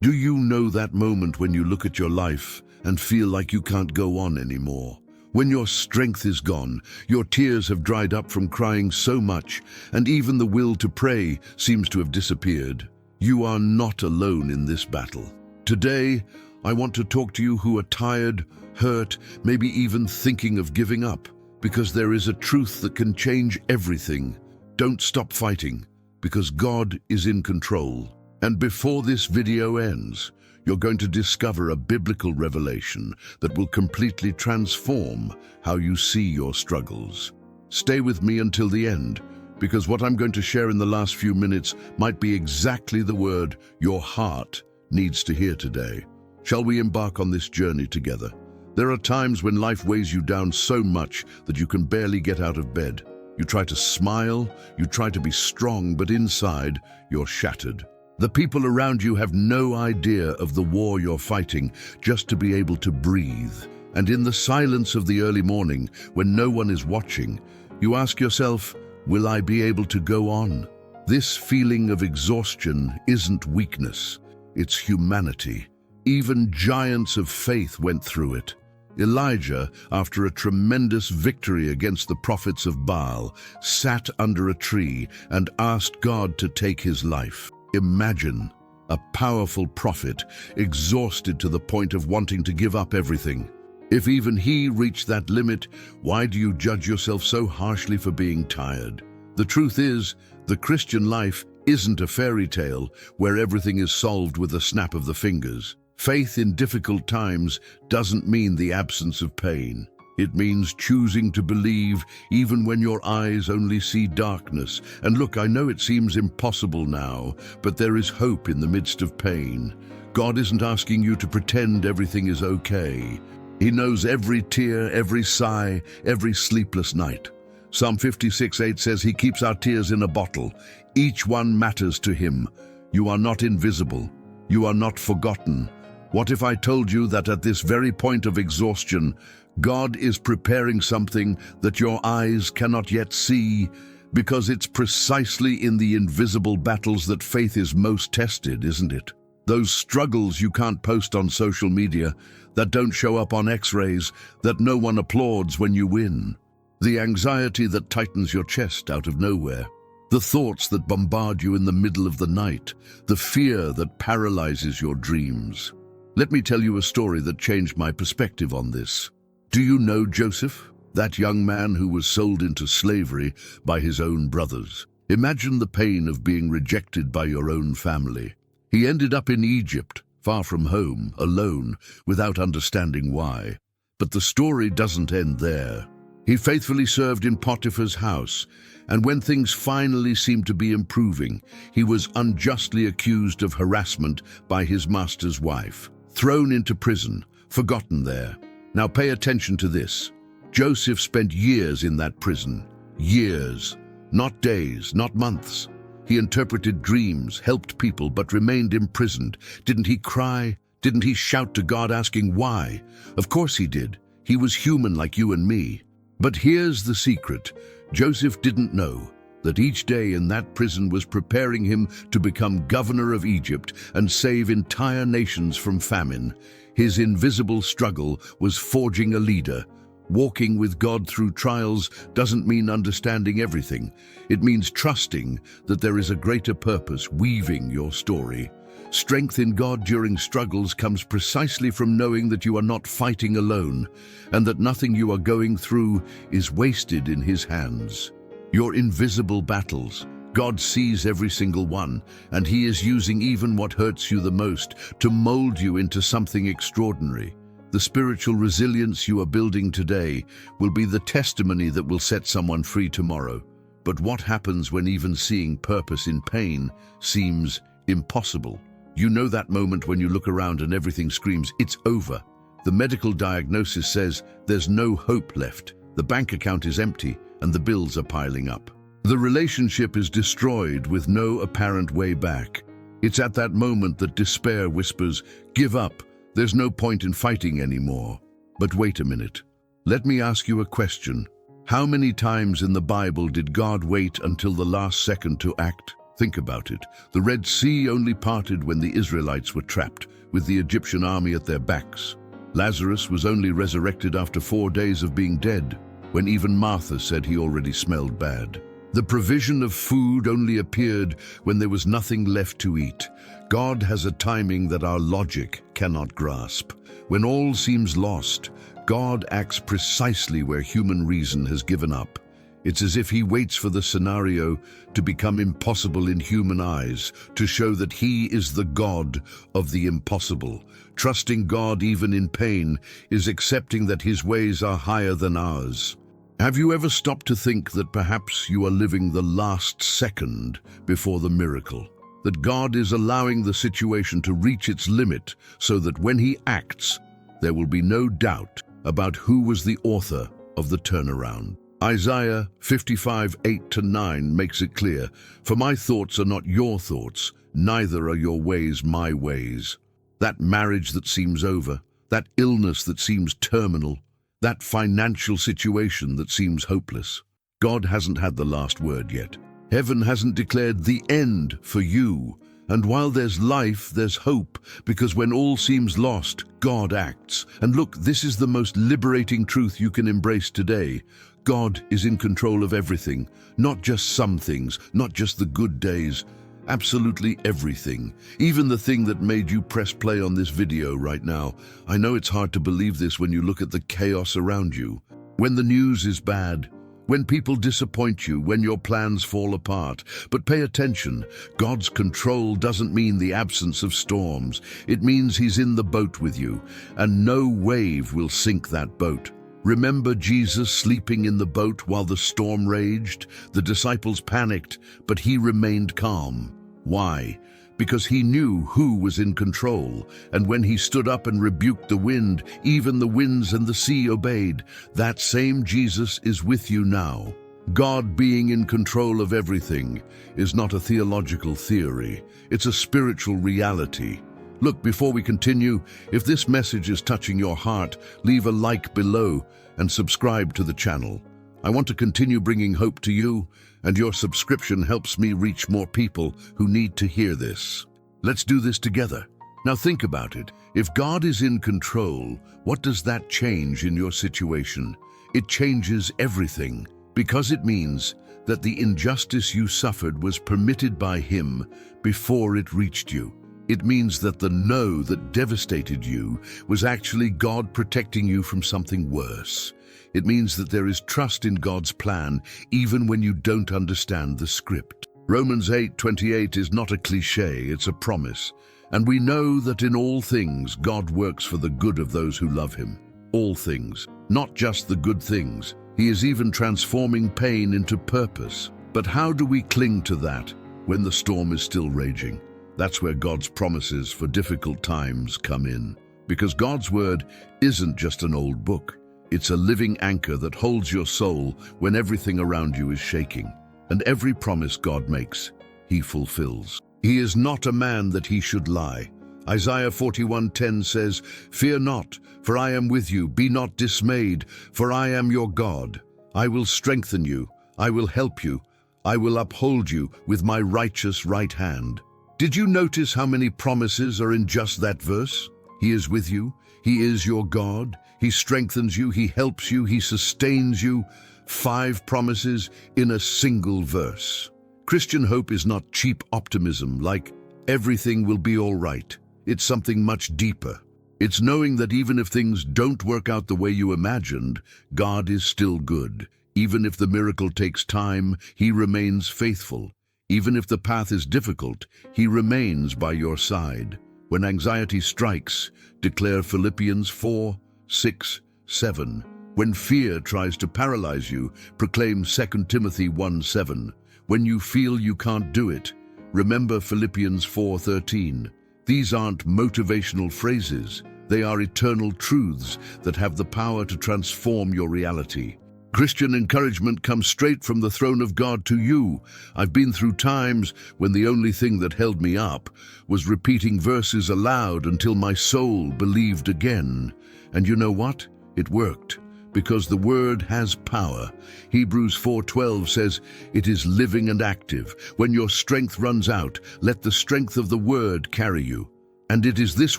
Do you know that moment when you look at your life and feel like you can't go on anymore? When your strength is gone, your tears have dried up from crying so much, and even the will to pray seems to have disappeared. You are not alone in this battle. Today, I want to talk to you who are tired, hurt, maybe even thinking of giving up, because there is a truth that can change everything. Don't stop fighting, because God is in control. And before this video ends, you're going to discover a biblical revelation that will completely transform how you see your struggles. Stay with me until the end, because what I'm going to share in the last few minutes might be exactly the word your heart needs to hear today. Shall we embark on this journey together? There are times when life weighs you down so much that you can barely get out of bed. You try to smile, you try to be strong, but inside, you're shattered. The people around you have no idea of the war you're fighting just to be able to breathe. And in the silence of the early morning, when no one is watching, you ask yourself, will I be able to go on? This feeling of exhaustion isn't weakness, it's humanity. Even giants of faith went through it. Elijah, after a tremendous victory against the prophets of Baal, sat under a tree and asked God to take his life. Imagine a powerful prophet exhausted to the point of wanting to give up everything. If even he reached that limit, why do you judge yourself so harshly for being tired? The truth is, the Christian life isn't a fairy tale where everything is solved with a snap of the fingers. Faith in difficult times doesn't mean the absence of pain. It means choosing to believe even when your eyes only see darkness. And look, I know it seems impossible now, but there is hope in the midst of pain. God isn't asking you to pretend everything is okay. He knows every tear, every sigh, every sleepless night. Psalm 56:8 says he keeps our tears in a bottle. Each one matters to him. You are not invisible. You are not forgotten. What if I told you that at this very point of exhaustion, God is preparing something that your eyes cannot yet see, because it's precisely in the invisible battles that faith is most tested, isn't it? Those struggles you can't post on social media, that don't show up on X-rays, that no one applauds when you win. The anxiety that tightens your chest out of nowhere. The thoughts that bombard you in the middle of the night. The fear that paralyzes your dreams. Let me tell you a story that changed my perspective on this. Do you know Joseph? That young man who was sold into slavery by his own brothers. Imagine the pain of being rejected by your own family. He ended up in Egypt, far from home, alone, without understanding why. But the story doesn't end there. He faithfully served in Potiphar's house, and when things finally seemed to be improving, he was unjustly accused of harassment by his master's wife. Thrown into prison, forgotten there. Now pay attention to this. Joseph spent years in that prison. Years. Not days, not months. He interpreted dreams, helped people, but remained imprisoned. Didn't he cry? Didn't he shout to God asking why? Of course he did. He was human like you and me. But here's the secret. Joseph didn't know that each day in that prison was preparing him to become governor of Egypt and save entire nations from famine. His invisible struggle was forging a leader. Walking with God through trials doesn't mean understanding everything. It means trusting that there is a greater purpose weaving your story. Strength in God during struggles comes precisely from knowing that you are not fighting alone, and that nothing you are going through is wasted in His hands. Your invisible battles, God sees every single one, and He is using even what hurts you the most to mold you into something extraordinary. The spiritual resilience you are building today will be the testimony that will set someone free tomorrow. But what happens when even seeing purpose in pain seems impossible? You know that moment when you look around and everything screams, it's over. The medical diagnosis says there's no hope left. The bank account is empty and the bills are piling up. The relationship is destroyed with no apparent way back. It's at that moment that despair whispers, give up. There's no point in fighting anymore. But wait a minute. Let me ask you a question. How many times in the Bible did God wait until the last second to act? Think about it. The Red Sea only parted when the Israelites were trapped, with the Egyptian army at their backs. Lazarus was only resurrected after 4 days of being dead, when even Martha said he already smelled bad. The provision of food only appeared when there was nothing left to eat. God has a timing that our logic cannot grasp. When all seems lost, God acts precisely where human reason has given up. It's as if he waits for the scenario to become impossible in human eyes, to show that he is the God of the impossible. Trusting God even in pain is accepting that his ways are higher than ours. Have you ever stopped to think that perhaps you are living the last second before the miracle? That God is allowing the situation to reach its limit so that when he acts, there will be no doubt about who was the author of the turnaround. Isaiah 55:8-9 makes it clear, "For my thoughts are not your thoughts, neither are your ways my ways." That marriage that seems over, that illness that seems terminal, that financial situation that seems hopeless. God hasn't had the last word yet. Heaven hasn't declared the end for you. And while there's life, there's hope, because when all seems lost, God acts. And look, this is the most liberating truth you can embrace today. God is in control of everything, not just some things, not just the good days, absolutely everything. Even the thing that made you press play on this video right now. I know it's hard to believe this when you look at the chaos around you. When the news is bad, when people disappoint you, when your plans fall apart. But pay attention, God's control doesn't mean the absence of storms. It means he's in the boat with you, and no wave will sink that boat. Remember Jesus sleeping in the boat while the storm raged? The disciples panicked, but he remained calm. Why? Because he knew who was in control, and when he stood up and rebuked the wind, even the winds and the sea obeyed. That same Jesus is with you now. God being in control of everything is not a theological theory, it's a spiritual reality. Look, before we continue, if this message is touching your heart, leave a like below and subscribe to the channel. I want to continue bringing hope to you, and your subscription helps me reach more people who need to hear this. Let's do this together. Now think about it. If God is in control, what does that change in your situation? It changes everything, because it means that the injustice you suffered was permitted by him before it reached you. It means that the no that devastated you was actually God protecting you from something worse. It means that there is trust in God's plan, even when you don't understand the script. Romans 8:28 is not a cliche, it's a promise. And we know that in all things, God works for the good of those who love him. All things, not just the good things. He is even transforming pain into purpose. But how do we cling to that when the storm is still raging? That's where God's promises for difficult times come in. Because God's word isn't just an old book. It's a living anchor that holds your soul when everything around you is shaking. And every promise God makes, he fulfills. He is not a man that he should lie. Isaiah 41:10 says, "Fear not, for I am with you. Be not dismayed, for I am your God. I will strengthen you. I will help you. I will uphold you with my righteous right hand." Did you notice how many promises are in just that verse? He is with you. He is your God. He strengthens you. He helps you. He sustains you. 5 promises in a single verse. Christian hope is not cheap optimism like everything will be all right. It's something much deeper. It's knowing that even if things don't work out the way you imagined, God is still good. Even if the miracle takes time, he remains faithful. Even if the path is difficult, he remains by your side. When anxiety strikes, declare Philippians 4:6-7. When fear tries to paralyze you, proclaim 2 Timothy 1:7. When you feel you can't do it, remember Philippians 4:13. These aren't motivational phrases. They are eternal truths that have the power to transform your reality. Christian encouragement comes straight from the throne of God to you. I've been through times when the only thing that held me up was repeating verses aloud until my soul believed again. And you know what? It worked. because the word has power. Hebrews 4:12 says, "It is living and active. When your strength runs out, let the strength of the word carry you." And it is this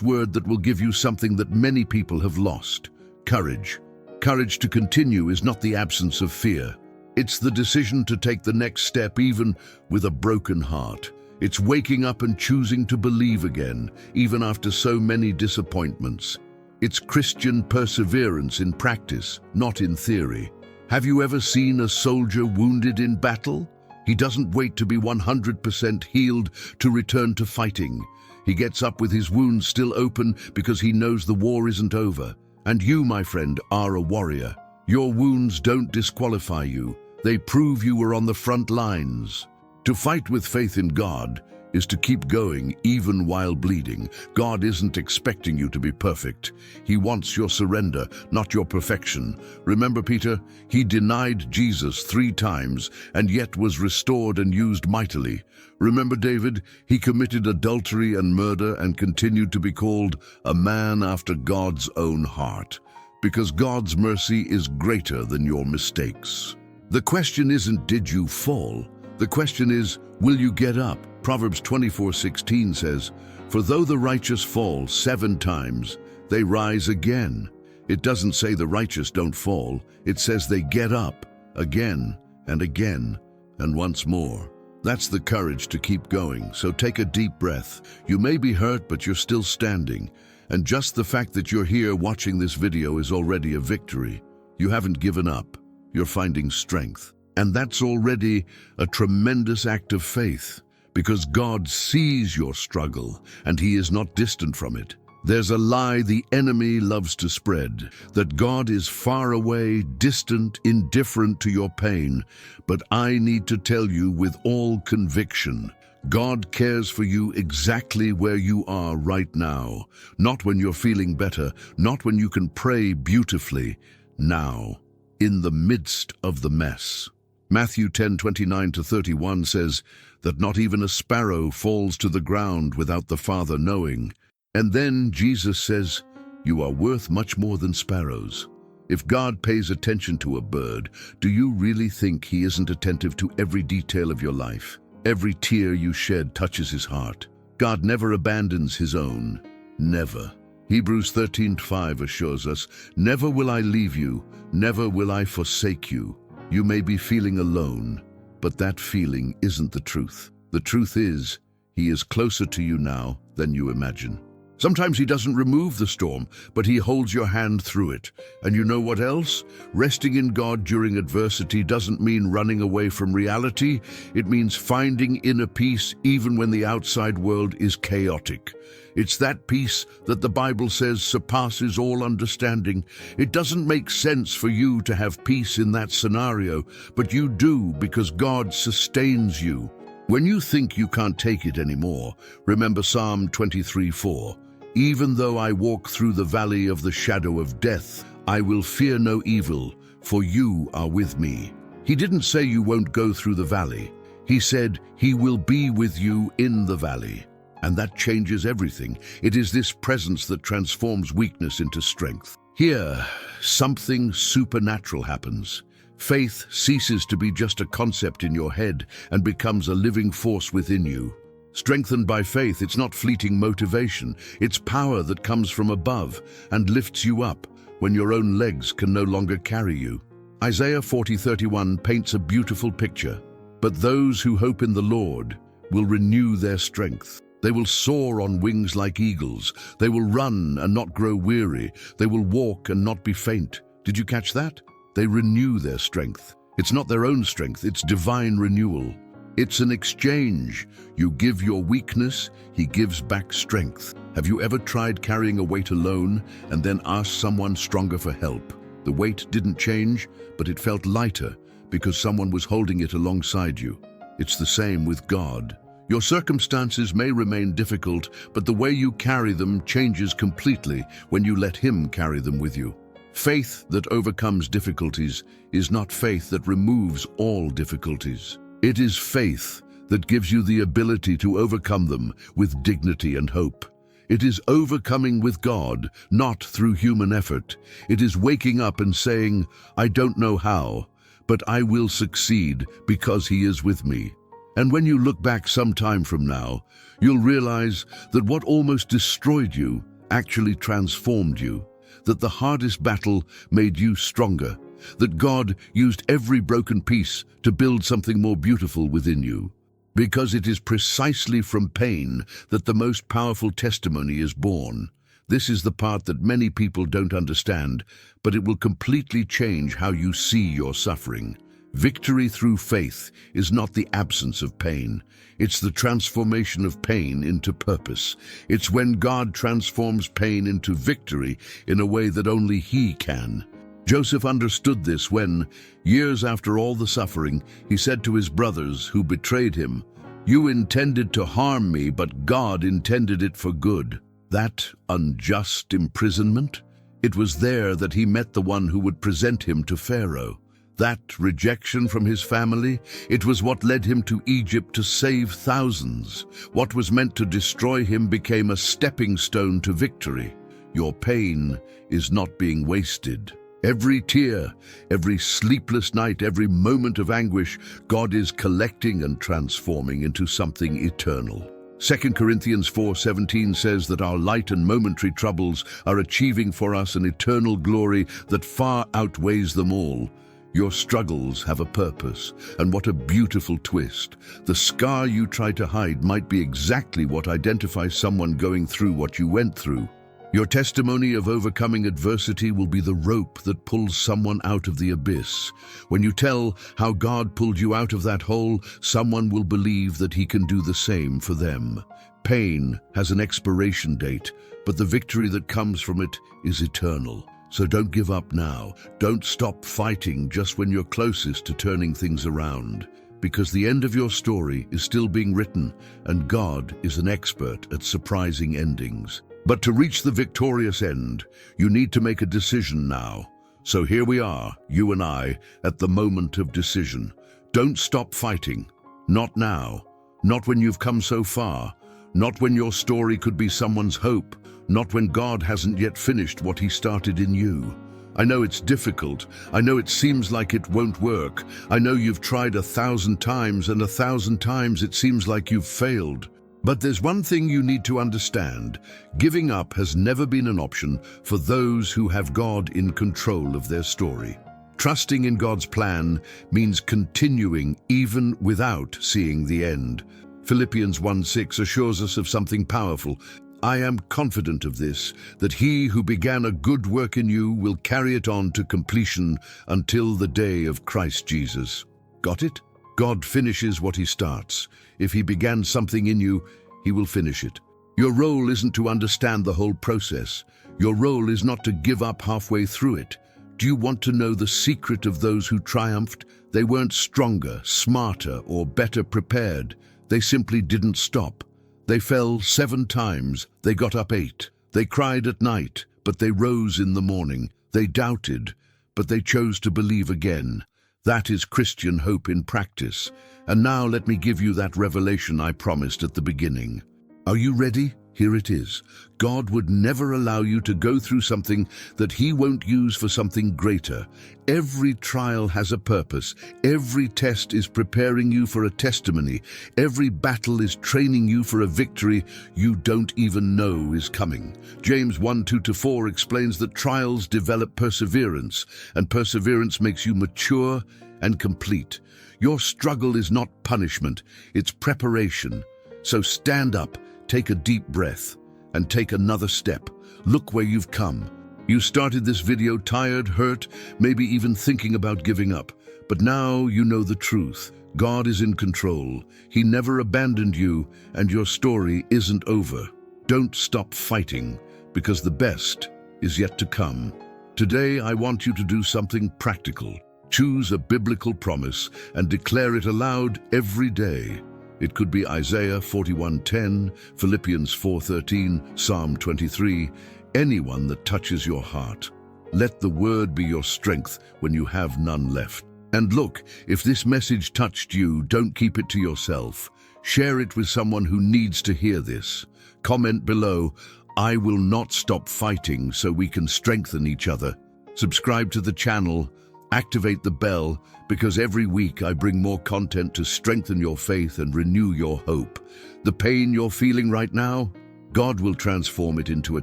word that will give you something that many people have lost: courage. Courage to continue is not the absence of fear. It's the decision to take the next step even with a broken heart. It's waking up and choosing to believe again, even after so many disappointments. It's Christian perseverance in practice, not in theory. Have you ever seen a soldier wounded in battle? He doesn't wait to be 100% healed to return to fighting. He gets up with his wounds still open because he knows the war isn't over. And you, my friend, are a warrior. Your wounds don't disqualify you. They prove you were on the front lines. To fight with faith in God is to keep going even while bleeding. God isn't expecting you to be perfect. He wants your surrender, not your perfection. Remember Peter? He denied Jesus 3 times and yet was restored and used mightily. Remember David? He committed adultery and murder and continued to be called a man after God's own heart, because God's mercy is greater than your mistakes. The question isn't, did you fall? The question is, will you get up? Proverbs 24:16 says, "For though the righteous fall 7 times, they rise again." It doesn't say the righteous don't fall. It says they get up again and again and once more. That's the courage to keep going. So take a deep breath. You may be hurt, but you're still standing. And just the fact that you're here watching this video is already a victory. You haven't given up. You're finding strength. And that's already a tremendous act of faith, because God sees your struggle and He is not distant from it. There's a lie the enemy loves to spread, that God is far away, distant, indifferent to your pain. But I need to tell you with all conviction, God cares for you exactly where you are right now. Not when you're feeling better, not when you can pray beautifully. Now, in the midst of the mess. Matthew 10:29-31 says that not even a sparrow falls to the ground without the Father knowing. And then Jesus says, you are worth much more than sparrows. If God pays attention to a bird, do you really think He isn't attentive to every detail of your life? Every tear you shed touches His heart. God never abandons His own. Never. Hebrews 13:5 assures us, never will I leave you, never will I forsake you. You may be feeling alone, but that feeling isn't the truth. The truth is, He is closer to you now than you imagine. Sometimes He doesn't remove the storm, but He holds your hand through it. And you know what else? Resting in God during adversity doesn't mean running away from reality. It means finding inner peace even when the outside world is chaotic. It's that peace that the Bible says surpasses all understanding. It doesn't make sense for you to have peace in that scenario, but you do because God sustains you. When you think you can't take it anymore, remember Psalm 23:4. Even though I walk through the valley of the shadow of death, I will fear no evil, for you are with me. He didn't say you won't go through the valley. He said He will be with you in the valley. And that changes everything. It is this presence that transforms weakness into strength. Here, something supernatural happens. Faith ceases to be just a concept in your head and becomes a living force within you. Strengthened by faith, it's not fleeting motivation. It's power that comes from above and lifts you up when your own legs can no longer carry you. Isaiah 40:31 paints a beautiful picture. But those who hope in the Lord will renew their strength. They will soar on wings like eagles. They will run and not grow weary. They will walk and not be faint. Did you catch that? They renew their strength. It's not their own strength, it's divine renewal. It's an exchange. You give your weakness, He gives back strength. Have you ever tried carrying a weight alone and then asked someone stronger for help? The weight didn't change, but it felt lighter because someone was holding it alongside you. It's the same with God. Your circumstances may remain difficult, but the way you carry them changes completely when you let Him carry them with you. Faith that overcomes difficulties is not faith that removes all difficulties. It is faith that gives you the ability to overcome them with dignity and hope. It is overcoming with God, not through human effort. It is waking up and saying, I don't know how, but I will succeed because He is with me. And when you look back some time from now, you'll realize that what almost destroyed you actually transformed you, that the hardest battle made you stronger, that God used every broken piece to build something more beautiful within you. Because it is precisely from pain that the most powerful testimony is born. This is the part that many people don't understand, but it will completely change how you see your suffering. Victory through faith is not the absence of pain. It's the transformation of pain into purpose. It's when God transforms pain into victory in a way that only He can. Joseph understood this when, years after all the suffering, he said to his brothers who betrayed him, "You intended to harm me, but God intended it for good." That unjust imprisonment? It was there that he met the one who would present him to Pharaoh. That rejection from his family, it was what led him to Egypt to save thousands. What was meant to destroy him became a stepping stone to victory. Your pain is not being wasted. Every tear, every sleepless night, every moment of anguish, God is collecting and transforming into something eternal. 2 Corinthians 4:17 says that our light and momentary troubles are achieving for us an eternal glory that far outweighs them all. Your struggles have a purpose, and what a beautiful twist. The scar you try to hide might be exactly what identifies someone going through what you went through. Your testimony of overcoming adversity will be the rope that pulls someone out of the abyss. When you tell how God pulled you out of that hole, someone will believe that He can do the same for them. Pain has an expiration date, but the victory that comes from it is eternal. So don't give up now. Don't stop fighting just when you're closest to turning things around. Because the end of your story is still being written, and God is an expert at surprising endings. But to reach the victorious end, you need to make a decision now. So here we are, you and I, at the moment of decision. Don't stop fighting. Not now. Not when you've come so far. Not when your story could be someone's hope. Not when God hasn't yet finished what He started in you. I know it's difficult. I know it seems like it won't work. I know you've tried 1,000 times, and 1,000 times it seems like you've failed. But there's one thing you need to understand. Giving up has never been an option for those who have God in control of their story. Trusting in God's plan means continuing even without seeing the end. Philippians 1:6 assures us of something powerful. I am confident of this, that He who began a good work in you will carry it on to completion until the day of Christ Jesus. Got it? God finishes what He starts. If He began something in you, He will finish it. Your role isn't to understand the whole process. Your role is not to give up halfway through it. Do you want to know the secret of those who triumphed? They weren't stronger, smarter, or better prepared. They simply didn't stop. They fell 7 times, they got up 8. They cried at night, but they rose in the morning. They doubted, but they chose to believe again. That is Christian hope in practice. And now let me give you that revelation I promised at the beginning. Are you ready? Here it is. God would never allow you to go through something that He won't use for something greater. Every trial has a purpose. Every test is preparing you for a testimony. Every battle is training you for a victory you don't even know is coming. James 1:2-4 explains that trials develop perseverance, and perseverance makes you mature and complete. Your struggle is not punishment, it's preparation. So stand up. Take a deep breath and take another step. Look where you've come. You started this video tired, hurt, maybe even thinking about giving up. But now you know the truth. God is in control. He never abandoned you, and your story isn't over. Don't stop fighting, because the best is yet to come. Today, I want you to do something practical. Choose a biblical promise and declare it aloud every day. It could be Isaiah 41:10, Philippians 4:13, Psalm 23, anyone that touches your heart. Let the word be your strength when you have none left. And look, if this message touched you, don't keep it to yourself. Share it with someone who needs to hear this. Comment below, I will not stop fighting so we can strengthen each other. Subscribe to the channel, activate the bell, because every week I bring more content to strengthen your faith and renew your hope. The pain you're feeling right now, God will transform it into a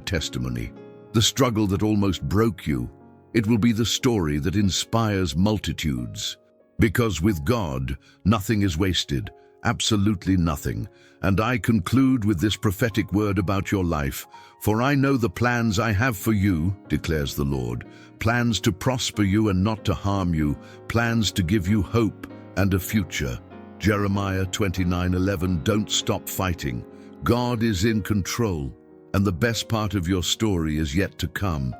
testimony. The struggle that almost broke you, it will be the story that inspires multitudes. Because with God, nothing is wasted, absolutely nothing. And I conclude with this prophetic word about your life. For I know the plans I have for you, declares the Lord, plans to prosper you and not to harm you, plans to give you hope and a future. Jeremiah 29:11. Don't stop fighting. God is in control, and the best part of your story is yet to come.